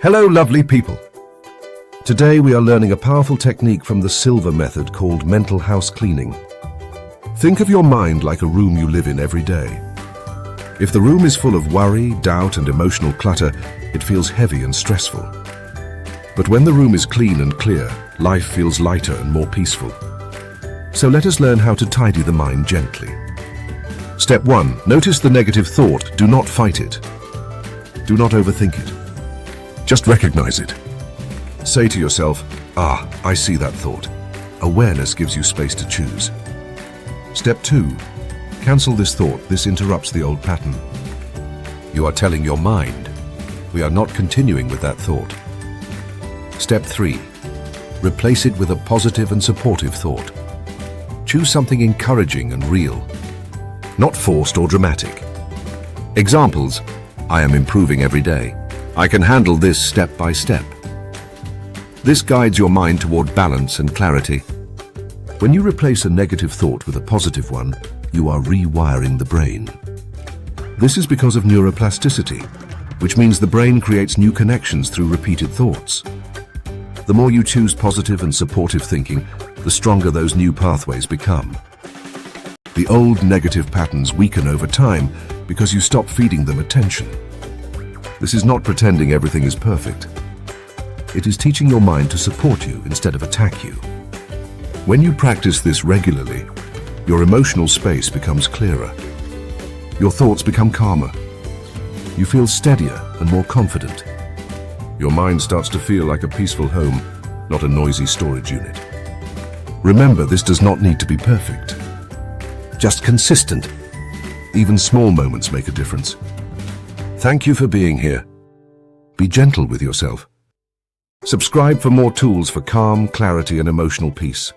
Hello, lovely people. Today we are learning a powerful technique from the Silva Method called mental house cleaning. Think of your mind like a room you live in every day. If the room is full of worry, doubt, and emotional clutter, it feels heavy and stressful. But when the room is clean and clear, life feels lighter and more peaceful. So let us learn how to tidy the mind gently. Step 1. Notice the negative thought. Do not fight it. Do not overthink it. Just recognize it. Say to yourself, I see that thought. Awareness gives you space to choose. Step 2. Cancel this thought. This interrupts the old pattern. You are telling your mind, we are not continuing with that thought. Step 3. Replace it with a positive and supportive thought. Choose something encouraging and real, not forced or dramatic. Examples: I am improving every day. I can handle this step by step. This guides your mind toward balance and clarity. When you replace a negative thought with a positive one, you are rewiring the brain. This is because of neuroplasticity, which means the brain creates new connections through repeated thoughts. The more you choose positive and supportive thinking, the stronger those new pathways become. The old negative patterns weaken over time because you stop feeding them attention. This is not pretending everything is perfect. It is teaching your mind to support you instead of attack you. When you practice this regularly, your emotional space becomes clearer. Your thoughts become calmer. You feel steadier and more confident. Your mind starts to feel like a peaceful home, not a noisy storage unit. Remember, this does not need to be perfect. Just consistent. Even small moments make a difference. Thank you for being here. Be gentle with yourself. Subscribe for more tools for calm, clarity, and emotional peace.